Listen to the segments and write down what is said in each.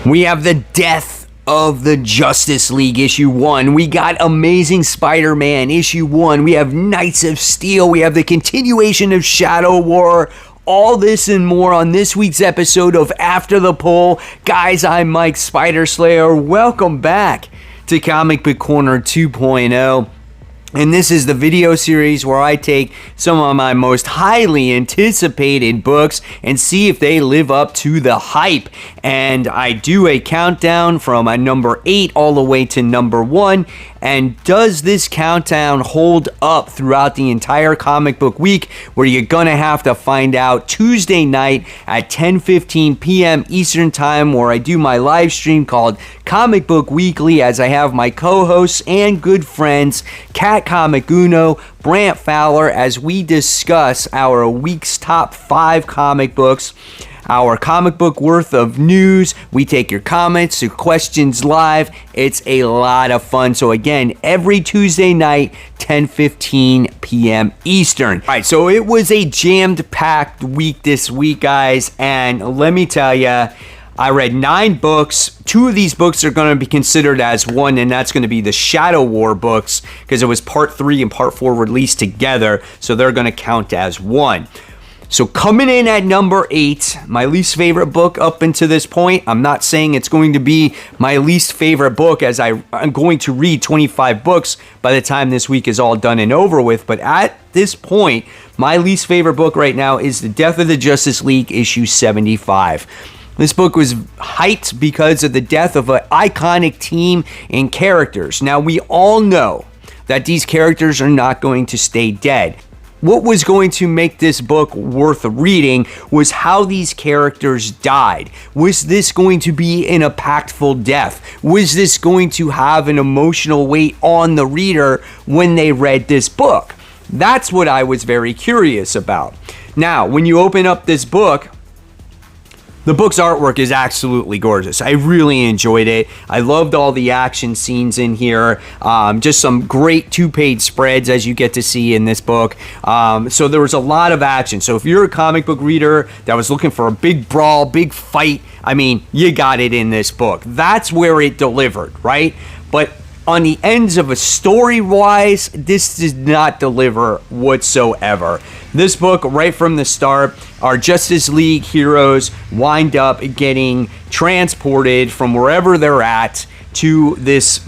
We have the death of the Justice League issue 1. We got Amazing Spider-Man issue 1. We have Knights of Steel. We have the continuation of Shadow War. All this and more on this week's episode of After the Poll. Guys, I'm Mike Spider Slayer. Welcome back to Comic Book Corner 2.0. And this is the video series where I take some of my most highly anticipated books and see if they live up to the hype. And I do a countdown from a number 8 all the way to number 1. And does this countdown hold up throughout the entire comic book week, where you're going to have to find out Tuesday night at 10:15 p.m. Eastern Time, where I do my live stream called Comic Book Weekly, as I have my co-hosts and good friends, Kat Comic Uno, Brant Fowler, as we discuss our week's top 5 comic books. Our comic book worth of news. We take your comments, your questions live. It's a lot of fun. So again, every Tuesday night, 10:15 p.m. Eastern. All right, so it was a jammed-packed week this week, guys. And let me tell you, I read 9 books. 2 of these books are going to be considered as one, and that's going to be the Shadow War books, because it was part 3 and part 4 released together. So they're going to count as one. So coming in at number 8, my least favorite book up until this point. I'm not saying it's going to be my least favorite book, as I'm going to read 25 books by the time this week is all done and over with. But at this point, my least favorite book right now is The Death of the Justice League, issue 75. This book was hyped because of the death of an iconic team and characters. Now, we all know that these characters are not going to stay dead. What was going to make this book worth reading was how these characters died. Was this going to be an impactful death? Was this going to have an emotional weight on the reader when they read this book? That's what I was very curious about. Now, when you open up this book, the book's artwork is absolutely gorgeous. I really enjoyed it. I loved all the action scenes in here. Just some great 2-page spreads, as you get to see in this book. So there was a lot of action. So if you're a comic book reader that was looking for a big brawl, big fight, I mean, you got it in this book. That's where it delivered, right? But on the ends of a story-wise, this did not deliver whatsoever. This book, right from the start, our Justice League heroes wind up getting transported from wherever they're at to this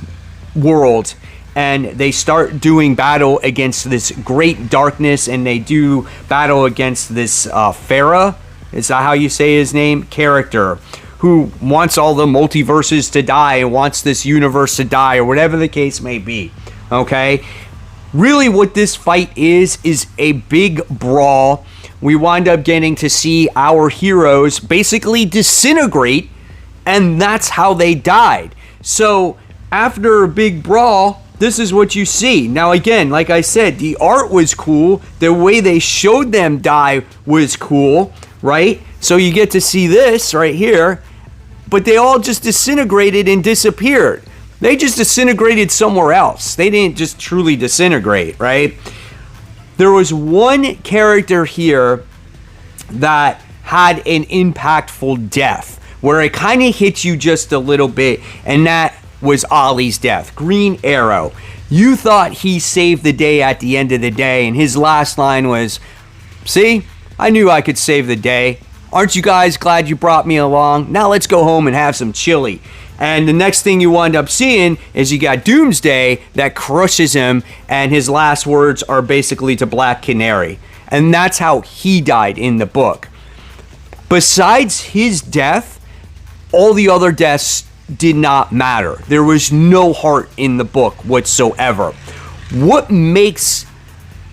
world, and they start doing battle against this great darkness, and they do battle against this Farah, is that how you say his name? Character, who wants all the multiverses to die and wants this universe to die, or whatever the case may be, okay? Really what this fight is a big brawl. We wind up getting to see our heroes basically disintegrate, and that's how they died. So after a big brawl, this is what you see. Now again, like I said, the art was cool. The way they showed them die was cool, right? So you get to see this right here, but they all just disintegrated and disappeared. They just disintegrated somewhere else. They didn't just truly disintegrate, right? There was one character here that had an impactful death, where it kind of hit you just a little bit, and that was Ollie's death. Green Arrow. You thought he saved the day at the end of the day, and his last line was, "See, I knew I could save the day. Aren't you guys glad you brought me along? Now let's go home and have some chili." And the next thing you wind up seeing is you got Doomsday that crushes him, and his last words are basically to Black Canary. And that's how he died in the book. Besides his death, all the other deaths did not matter. There was no heart in the book whatsoever. What makes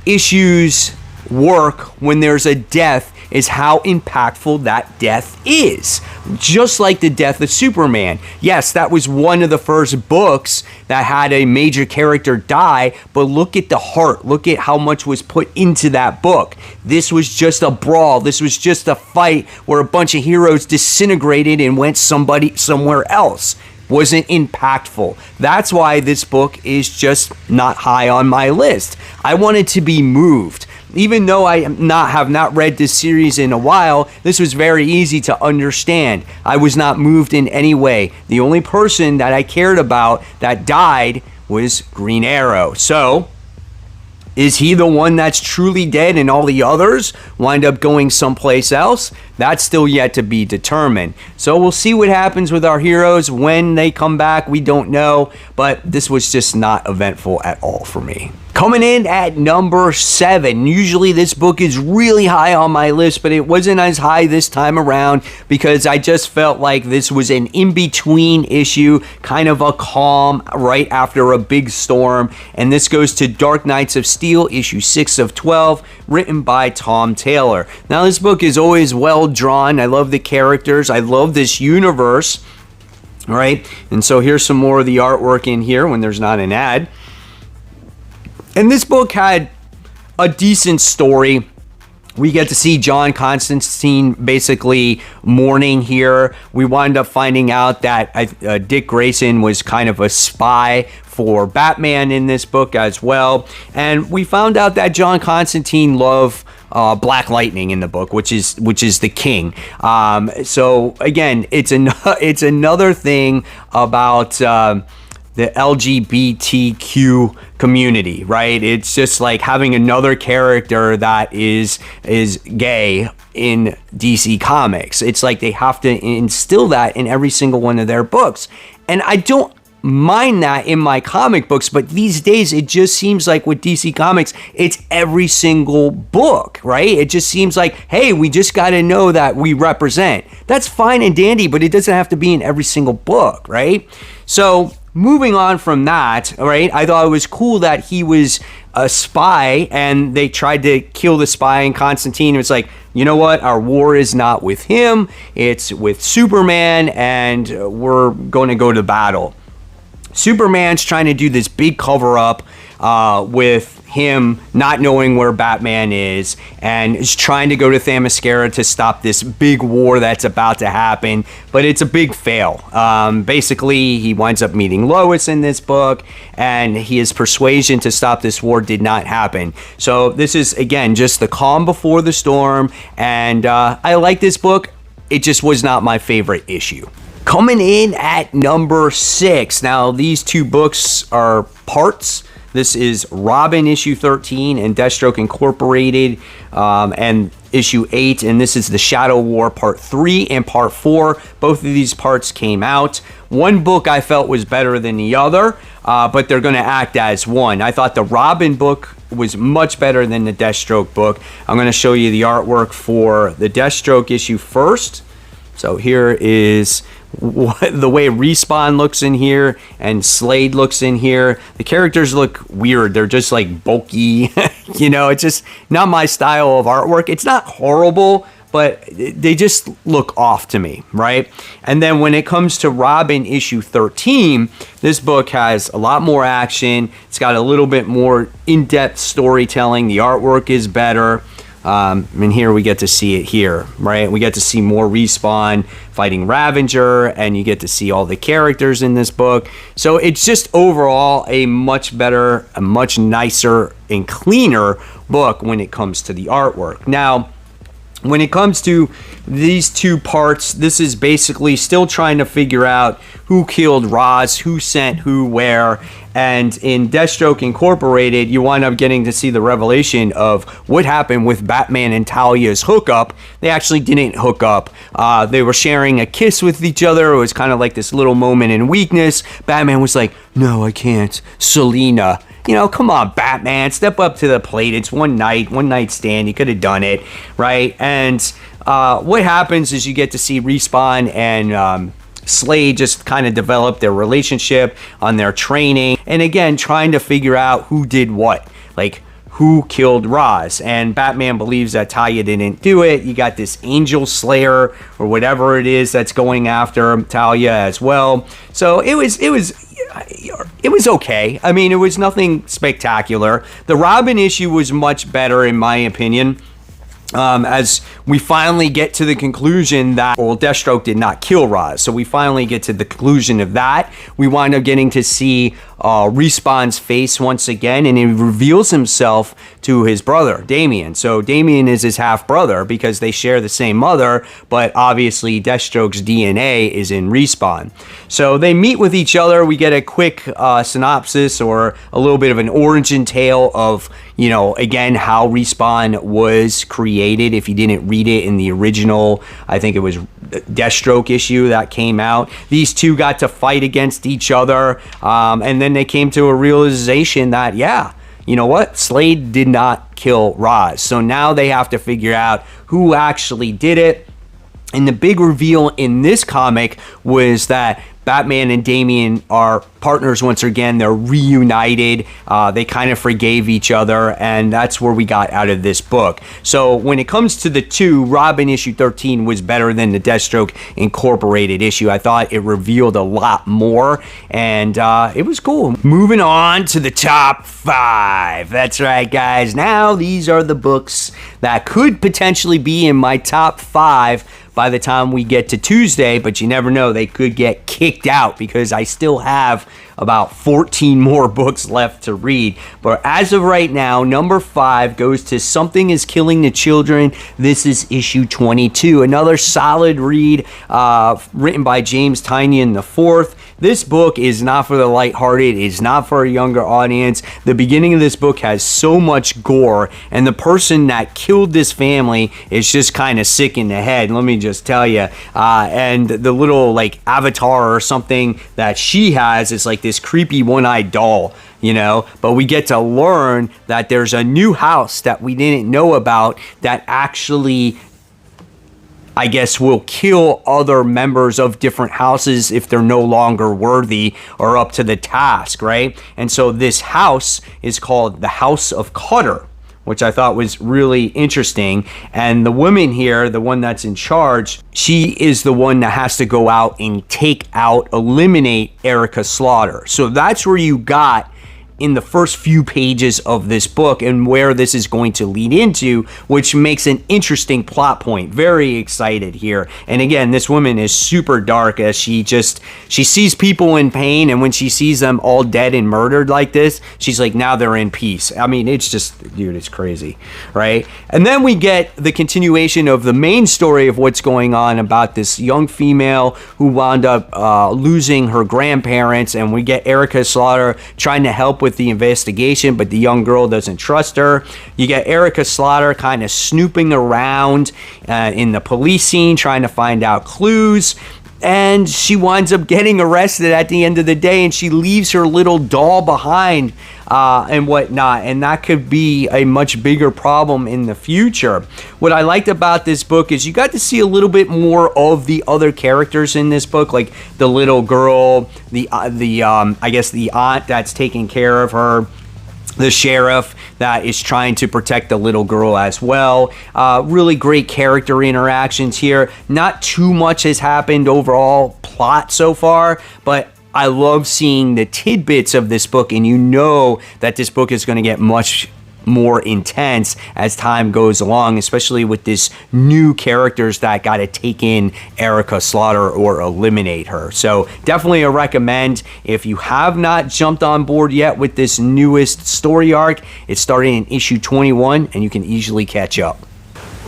issues work when there's a death is how impactful that death is. Just like the death of Superman. Yes, that was one of the first books that had a major character die, but look at the heart. Look at how much was put into that book. This was just a brawl. This was just a fight where a bunch of heroes disintegrated and went somewhere else. Wasn't impactful. That's why this book is just not high on my list. I wanted to be moved. even though I have not read this series in a while, this was very easy to understand. I was not moved in any way. The only person that I cared about that died was Green Arrow. So, is he the one that's truly dead and all the others wind up going someplace else? That's still yet to be determined. So we'll see what happens with our heroes when they come back. We don't know, but this was just not eventful at all for me. Coming in at number 7. Usually this book is really high on my list, but it wasn't as high this time around because I just felt like this was an in-between issue, kind of a calm right after a big storm. And this goes to Dark Knights of Steel, issue 6 of 12, written by Tom Taylor. Now this book is always well drawn. I love the characters. I love this universe. All right. And so here's some more of the artwork in here when there's not an ad. And this book had a decent story. We get to see John Constantine basically mourning here. We wind up finding out that Dick Grayson was kind of a spy for Batman in this book as well. And we found out that John Constantine loved Black Lightning in the book, which is the king. So again, it's another thing about the LGBTQ community, right? It's just like having another character that is gay in DC Comics. It's like they have to instill that in every single one of their books. And I don't mind that in my comic books, but these days it just seems like with DC Comics, it's every single book, right? It just seems like, hey, we just got to know that we represent. That's fine and dandy, but it doesn't have to be in every single book, right? So moving on from that, all right, I thought it was cool that he was a spy and they tried to kill the spy in Constantine. It's like, you know what? Our war is not with him. It's with Superman, and we're going to go to battle. Superman's trying to do this big cover-up with him not knowing where Batman is, and is trying to go to Themyscira to stop this big war that's about to happen, but it's a big fail. Basically, he winds up meeting Lois in this book, and his persuasion to stop this war did not happen. So this is, again, just the calm before the storm, and I like this book. It just was not my favorite issue. Coming in at number 6. Now, these two books are parts. This is Robin issue 13 and Deathstroke Incorporated and issue 8. And this is the Shadow War part 3 and part 4. Both of these parts came out. One book I felt was better than the other, but they're going to act as one. I thought the Robin book was much better than the Deathstroke book. I'm going to show you the artwork for the Deathstroke issue first. So here is the way Respawn looks in here and Slade looks in here. The characters look weird. They're just like bulky. You know, it's just not my style of artwork. It's not horrible, but they just look off to me, right? And then when it comes to Robin issue 13, this book has a lot more action. It's got a little bit more in-depth storytelling. The artwork is better. And here we get to see it here, right? We get to see more Respawn fighting Ravager, and you get to see all the characters in this book. So it's just overall a much better, a much nicer and cleaner book when it comes to the artwork. Now, when it comes to these two parts, this is basically still trying to figure out who killed Ra's, who sent who where. And in Deathstroke Incorporated, you wind up getting to see the revelation of what happened with Batman and Talia's hookup. They actually didn't hook up. They were sharing a kiss with each other. It was kind of like this little moment in weakness. Batman was like, no, I can't. Selina. You know, come on, Batman, step up to the plate. It's one night stand. You could have done it, right? And what happens is you get to see Respawn and Slade just kind of develop their relationship on their training. And again, trying to figure out who did what. Like, who killed Ra's. And Batman believes that Talia didn't do it. You got this Angel Slayer or whatever it is that's going after Talia as well. So it was okay. I mean, it was nothing spectacular. The Robin issue was much better in my opinion. as we finally get to the conclusion that, well, Deathstroke did not kill Roz. So we finally get to the conclusion of that. We wind up getting to see Respawn's face once again, and he reveals himself to his brother, Damian. So Damian is his half-brother because they share the same mother, but obviously Deathstroke's DNA is in Respawn. So they meet with each other. We get a quick synopsis or a little bit of an origin tale of, you know, again, how Respawn was created. If you didn't read it in the original, I think it was Deathstroke issue that came out, these two got to fight against each other, and then they came to a realization that, yeah, you know what, Slade did not kill Roz. So now they have to figure out who actually did it. And the big reveal in this comic was that Batman and Damian are partners once again. They're reunited. They kind of forgave each other, and that's where we got out of this book. So when it comes to the two, Robin issue 13 was better than the Deathstroke Incorporated issue. I thought it revealed a lot more, and it was cool. Moving on to the top 5. That's right, guys. Now these are the books that could potentially be in my top 5 by the time we get to Tuesday, but you never know, they could get kicked out because I still have about 14 more books left to read. But as of right now, number 5 goes to Something is Killing the Children. This is issue 22, another solid read written by James Tynion IV. This book is not for the lighthearted. It's not for a younger audience. The beginning of this book has so much gore, and the person that killed this family is just kind of sick in the head, let me just tell you. And the little like avatar or something that she has is like this creepy one-eyed doll, you know, but we get to learn that there's a new house that we didn't know about that actually, I guess, will kill other members of different houses if they're no longer worthy or up to the task, right? And so this house is called the House of Cutter, which I thought was really interesting. And the woman here, the one that's in charge, she is the one that has to go out and eliminate Erica Slaughter. So that's where you got in the first few pages of this book and where this is going to lead into, which makes an interesting plot point. Very excited here. And again, this woman is super dark as she sees people in pain, and when she sees them all dead and murdered like this, she's like, now they're in peace. I mean, it's just, dude, it's crazy, right? And then we get the continuation of the main story of what's going on about this young female who wound up losing her grandparents, and we get Erica Slaughter trying to help with the investigation, but the young girl doesn't trust her. You get Erica Slaughter kind of snooping around in the police scene, trying to find out clues, and she winds up getting arrested at the end of the day, and she leaves her little doll behind and whatnot, and that could be a much bigger problem in the future. What I liked about this book is you got to see a little bit more of the other characters in this book, like the little girl, I guess the aunt that's taking care of her, the sheriff that is trying to protect the little girl as well. Really great character interactions here. Not too much has happened overall plot so far, but I love seeing the tidbits of this book, and you know that this book is going to get much more intense as time goes along, especially with this new characters that got to take in Erica Slaughter or eliminate her. So definitely a recommend. If you have not jumped on board yet with this newest story arc, it's starting in issue 21 and you can easily catch up.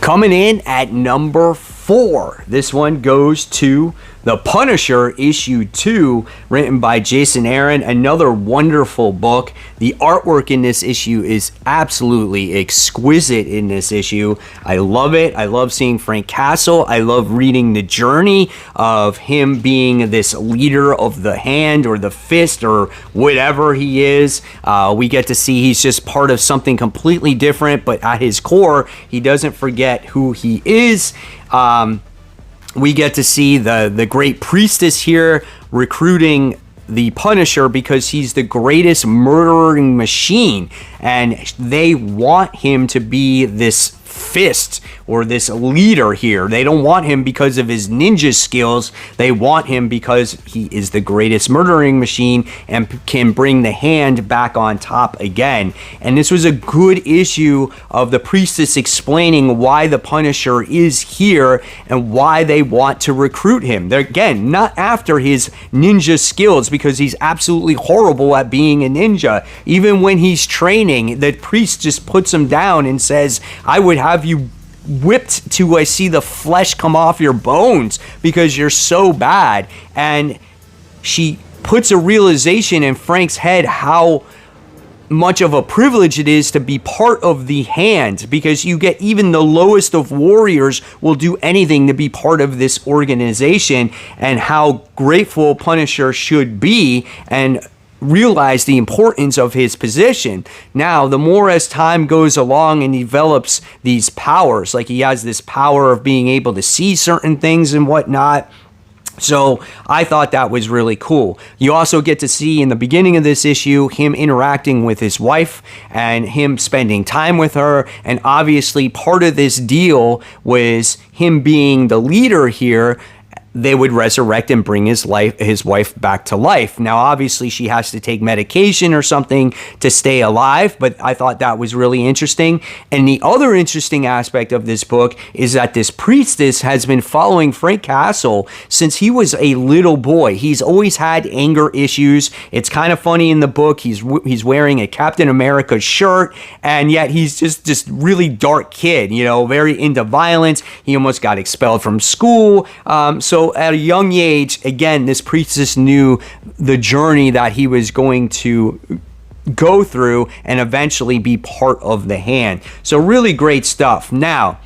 Coming in at number 4, this one goes to The Punisher, issue 2, written by Jason Aaron. Another wonderful book. The artwork in this issue is absolutely exquisite in this issue. I love it. I love seeing Frank Castle. I love reading the journey of him being this leader of the Hand or the Fist or whatever he is. We get to see he's just part of something completely different, but at his core, he doesn't forget who he is. We get to see the great priestess here recruiting the Punisher because he's the greatest murdering machine, and they want him to be this Fist or this leader here. They don't want him because of his ninja skills. They want him because he is the greatest murdering machine and can bring the hand back on top again. And this was a good issue of the Priestess explaining why the Punisher is here and why they want to recruit him. They're, again, not after his ninja skills, because he's absolutely horrible at being a ninja. Even when he's training, the priest just puts him down and says, I would have you whipped till I see the flesh come off your bones because you're so bad. And she puts a realization in Frank's head how much of a privilege it is to be part of the Hand, because you get even the lowest of warriors will do anything to be part of this organization, and how grateful Punisher should be and realize the importance of his position. Now, the more as time goes along and develops these powers, like he has this power of being able to see certain things and whatnot. So I thought that was really cool. You also get to see in the beginning of this issue him interacting with his wife and him spending time with her. And obviously part of this deal was him being the leader here. They would resurrect and bring his wife back to life. Now, obviously, she has to take medication or something to stay alive, but I thought that was really interesting. And the other interesting aspect of this book is that this priestess has been following Frank Castle since he was a little boy. He's always had anger issues. It's kind of funny in the book. He's wearing a Captain America shirt, and yet he's just really dark kid, you know, very into violence. He almost got expelled from school. So at a young age, again, this priestess knew the journey that he was going to go through and eventually be part of the Hand. So really great stuff. Now,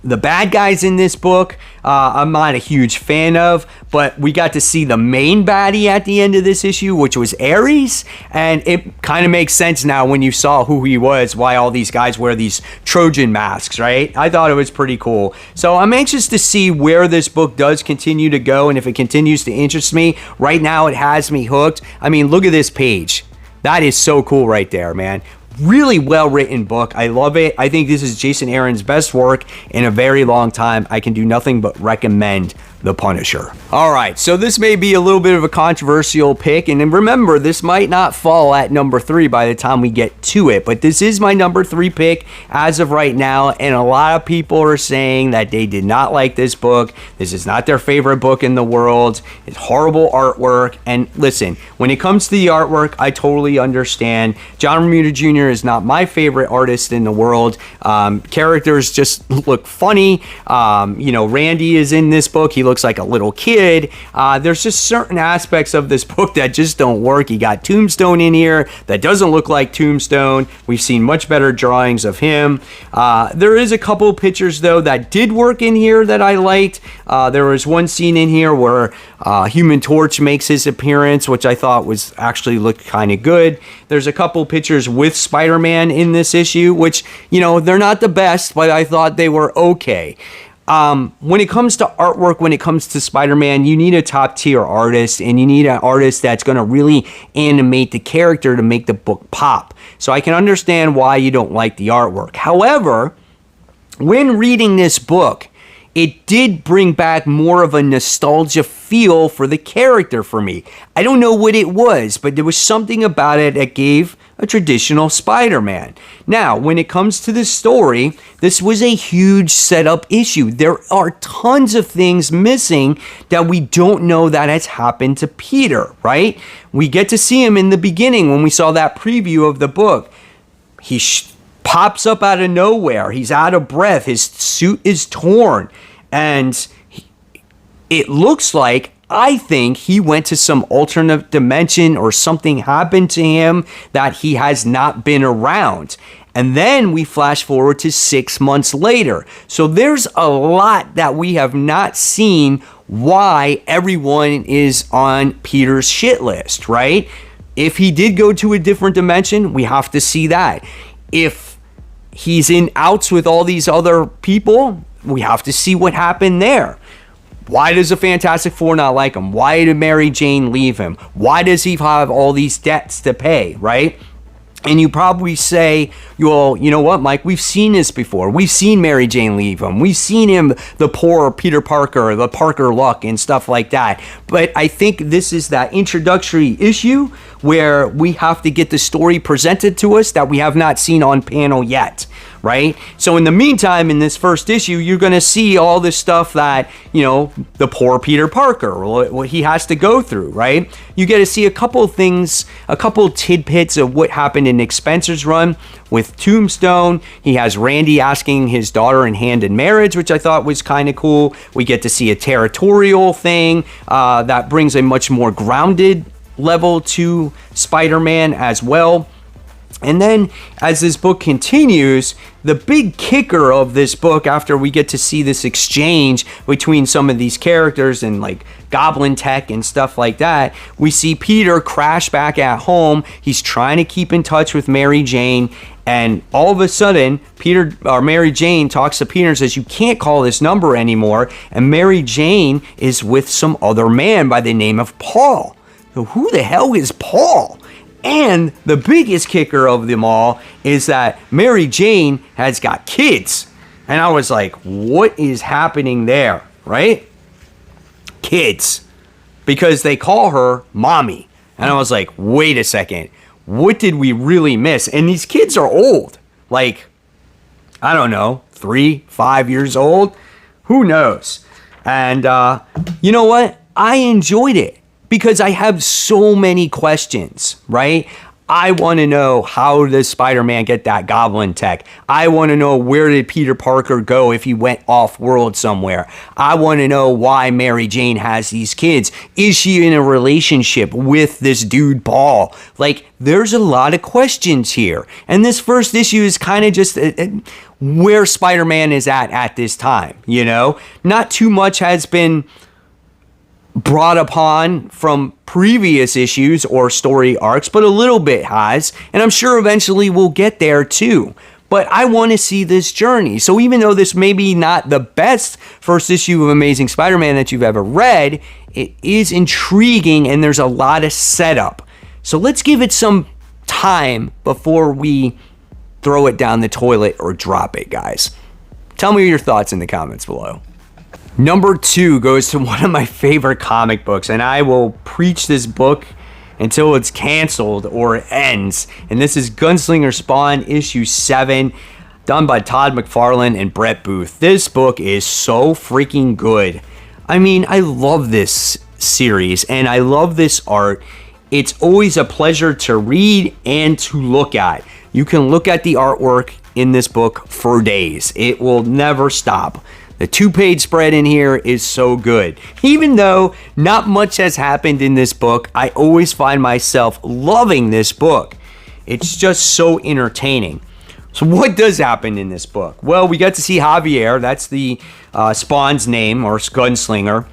the bad guys in this book, I'm not a huge fan of, but we got to see the main baddie at the end of this issue, which was Ares, and it kind of makes sense now when you saw who he was, why all these guys wear these Trojan masks, right? I thought it was pretty cool. So I'm anxious to see where this book does continue to go, and if it continues to interest me. Right now, it has me hooked. I mean, look at this page. That is so cool right there, man. Really well-written book. I love it. I think this is Jason Aaron's best work in a very long time. I can do nothing but recommend The Punisher. All right, so this may be a little bit of a controversial pick, and remember, this might not fall at number 3 by the time we get to it, but this is my number 3 pick as of right now, and a lot of people are saying that they did not like this book. This is not their favorite book in the world. It's horrible artwork, and listen, when it comes to the artwork, I totally understand. John Romita Jr. is not my favorite artist in the world. Characters just look funny. Randy is in this book. He looks like a little kid. There's just certain aspects of this book that just don't work. You got Tombstone in here that doesn't look like Tombstone. We've seen much better drawings of him. There is a couple pictures, though, that did work in here that I liked. There was one scene in here where Human Torch makes his appearance, which I thought was actually looked kind of good. There's a couple pictures with Spider-Man in this issue, which, they're not the best, but I thought they were okay. When it comes to artwork, when it comes to Spider-Man, you need a top tier artist, and you need an artist that's going to really animate the character to make the book pop. So I can understand why you don't like the artwork. However, when reading this book, it did bring back more of a nostalgia feel for the character for me. I don't know what it was, but there was something about it that gave a traditional Spider-Man. Now, when it comes to the story, this was a huge setup issue. There are tons of things missing that we don't know that has happened to Peter, right? We get to see him in the beginning when we saw that preview of the book. He pops up out of nowhere. He's out of breath. His suit is torn. And it looks like, I think, he went to some alternate dimension or something happened to him that he has not been around. And then we flash forward to 6 months later. So there's a lot that we have not seen why everyone is on Peter's shit list, right? If he did go to a different dimension, we have to see that. If he's in outs with all these other people, we have to see what happened there. Why does the Fantastic Four not like him? Why did Mary Jane leave him? Why does he have all these debts to pay, right? And you probably say, well, you know what, Mike? We've seen this before. We've seen Mary Jane leave him. We've seen him, the poor Peter Parker, the Parker luck and stuff like that. But I think this is that introductory issue where we have to get the story presented to us that we have not seen on panel yet, right? So in the meantime, in this first issue, you're going to see all this stuff that, you know, the poor Peter Parker, what he has to go through, right? You get to see a couple things, a couple tidbits of what happened in Nick Spencer's run with Tombstone. He has Randy asking his daughter in hand in marriage, which I thought was kind of cool. We get to see a territorial thing that brings a much more grounded level to Spider-Man as well. And then as this book continues, the big kicker of this book, after we get to see this exchange between some of these characters and like Goblin Tech and stuff like that, we see Peter crash back at home. He's trying to keep in touch with Mary Jane, and all of a sudden Mary Jane talks to Peter and says, you can't call this number anymore. And Mary Jane is with some other man by the name of Paul. So who the hell is Paul? And the biggest kicker of them all is that Mary Jane has got kids. And I was like, what is happening there, right? Kids. Because they call her Mommy. And I was like, wait a second. What did we really miss? And these kids are old. Like, I don't know, 3, 5 years old? Who knows? And you know what? I enjoyed it. Because I have so many questions, right? I want to know, how does Spider-Man get that Goblin Tech? I want to know, where did Peter Parker go if he went off-world somewhere? I want to know why Mary Jane has these kids. Is she in a relationship with this dude Paul? Like, there's a lot of questions here. And this first issue is kind of just where Spider-Man is at this time, you know? Not too much has been brought upon from previous issues or story arcs, but a little bit has, and I'm sure eventually we'll get there too. But I want to see this journey. So even though this may be not the best first issue of Amazing Spider-Man that you've ever read, it is intriguing and there's a lot of setup. So let's give it some time before we throw it down the toilet or drop it, guys. Tell me your thoughts in the comments below. Number 2 goes to one of my favorite comic books, and I will preach this book until it's canceled or it ends. And this is Gunslinger Spawn issue 7, done by Todd McFarlane and Brett Booth. This book is so freaking good. I mean, I love this series and I love this art. It's always a pleasure to read and to look at. You can look at the artwork in this book for days. It will never stop. The 2-page spread in here is so good. Even though not much has happened in this book, I always find myself loving this book. It's just so entertaining. So what does happen in this book? Well, we got to see Javier. That's the Spawn's name, or Gunslinger.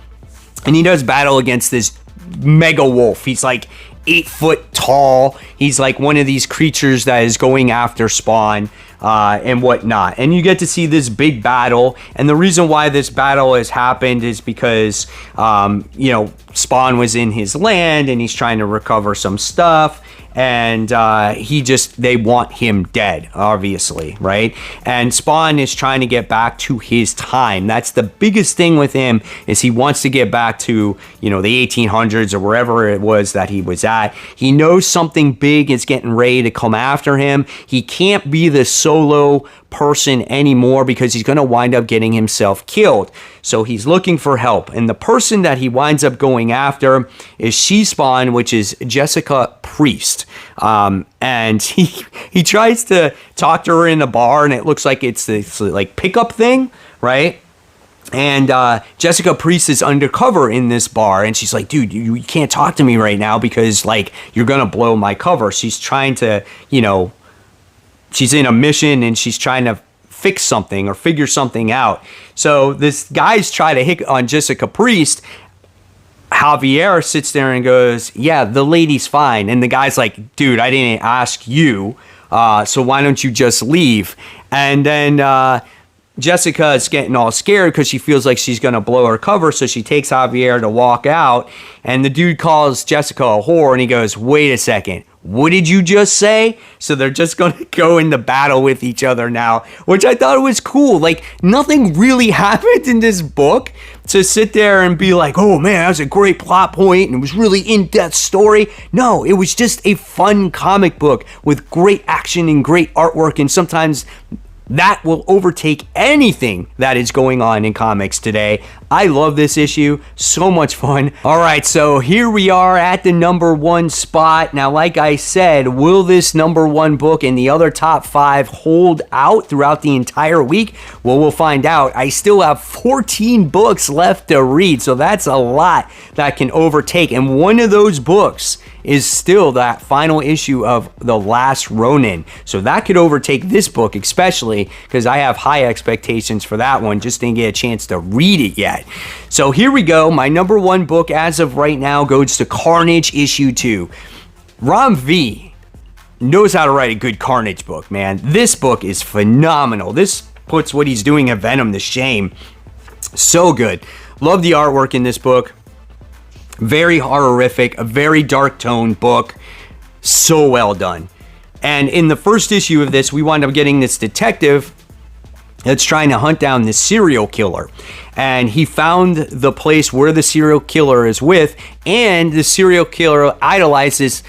And he does battle against this mega wolf. He's like 8 foot tall. He's like one of these creatures that is going after Spawn. And whatnot. And you get to see this big battle. And the reason why this battle has happened is because, you know, Spawn was in his land and he's trying to recover some stuff. And they want him dead, obviously, right? And Spawn is trying to get back to his time. That's the biggest thing with him, is he wants to get back to, you know, the 1800s or wherever it was that he was at. He knows something big is getting ready to come after him. He can't be the solo person anymore because he's going to wind up getting himself killed. So he's looking for help. And the person that he winds up going after is She-Spawn, which is Jessica Priest. And he tries to talk to her in a bar, and it looks like it's this like pickup thing, right? And Jessica Priest is undercover in this bar, and she's like, dude, you can't talk to me right now because, like, you're going to blow my cover. She's trying to, you know, she's in a mission and she's trying to fix something or figure something out. So this guy's trying to hit on Jessica Priest. Javier sits there and goes, yeah, the lady's fine. And the guy's like, dude, I didn't ask you, so why don't you just leave? And then Jessica is getting all scared because she feels like she's going to blow her cover. So she takes Javier to walk out. And the dude calls Jessica a whore. And he goes, wait a second. what did you just say? So they're just going to go into battle with each other now, which I thought was cool. Like, nothing really happened in this book to sit there and be like, oh man, that was a great plot point and it was really in-depth story. No, it was just a fun comic book with great action and great artwork, and sometimes that will overtake anything that is going on in comics today. I love this issue. So much fun. All right, so here we are at the number 1 spot. Now, like I said, will this number 1 book and the other top 5 hold out throughout the entire week? Well, we'll find out. I still have 14 books left to read, so that's a lot that can overtake. And one of those books is still that final issue of The Last Ronin. So that could overtake this book, especially because I have high expectations for that one. Just didn't get a chance to read it yet. So here we go. My number 1 book as of right now goes to Carnage issue 2. Ram V knows how to write a good Carnage book, man. This book is phenomenal. This puts what he's doing at Venom to shame. So good. Love the artwork in this book. Very horrific, a very dark tone book. So well done. And in the first issue of this, we wind up getting this detective that's trying to hunt down this serial killer. And he found the place where the serial killer is with, and the serial killer idolizes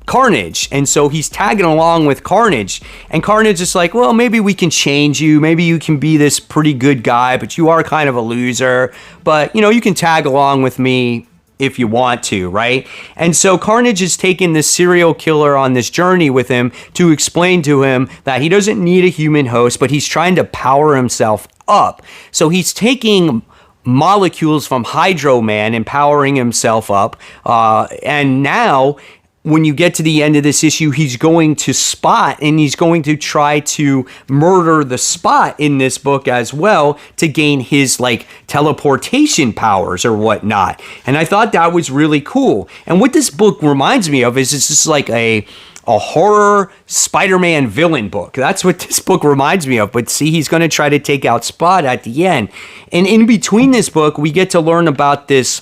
Carnage. And so he's tagging along with Carnage. And Carnage is like, well, maybe we can change you. Maybe you can be this pretty good guy, but you are kind of a loser. But, you know, you can tag along with me if you want to, right? And so Carnage is taking this serial killer on this journey with him to explain to him that he doesn't need a human host, but he's trying to power himself up. So he's taking molecules from Hydro Man and powering himself up. And now, when you get to the end of this issue, he's going to Spot, and he's going to try to murder the Spot in this book as well to gain his, like, teleportation powers or whatnot. And I thought that was really cool. And what this book reminds me of is it's just like a horror Spider-Man villain book. That's what this book reminds me of. But see, he's going to try to take out Spot at the end. And in between this book, we get to learn about this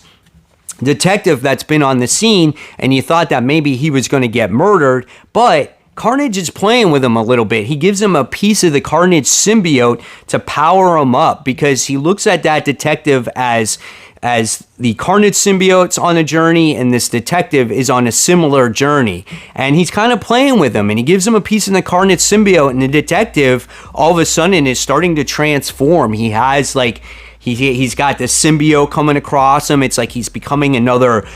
detective that's been on the scene, and you thought that maybe he was going to get murdered, but Carnage is playing with him a little bit. He gives him a piece of the Carnage symbiote to power him up, because he looks at that detective as the Carnage symbiote's on a journey, and this detective is on a similar journey. And he's kind of playing with him, and he gives him a piece of the Carnage symbiote, and the detective all of a sudden is starting to transform. He has, like, He's got this symbiote coming across him. It's like he's becoming another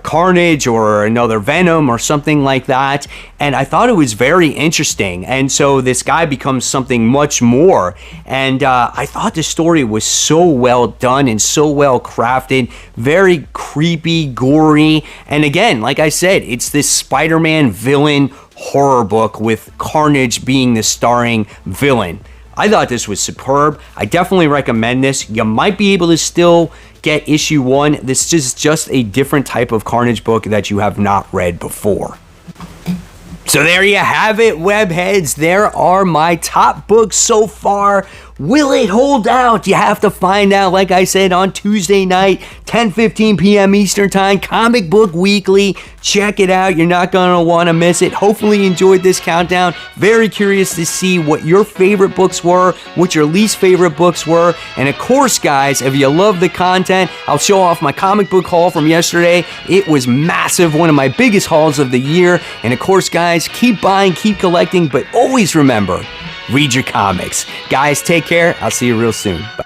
Carnage or another Venom or something like that. And I thought it was very interesting. And so this guy becomes something much more. And I thought the story was so well done and so well crafted. Very creepy, gory. And again, like I said, it's this Spider-Man villain horror book with Carnage being the starring villain. I thought this was superb. I definitely recommend this. You might be able to still get issue 1. This is just a different type of Carnage book that you have not read before. So there you have it, webheads. There are my top books so far. Will it hold out? You have to find out, like I said, on Tuesday night, 10:15 p.m. Eastern Time, Comic Book Weekly. Check it out. You're not going to want to miss it. Hopefully you enjoyed this countdown. Very curious to see what your favorite books were, what your least favorite books were. And of course, guys, if you love the content, I'll show off my comic book haul from yesterday. It was massive, one of my biggest hauls of the year. And of course, guys, keep buying, keep collecting, but always remember, read your comics. Guys, take care. I'll see you real soon. Bye.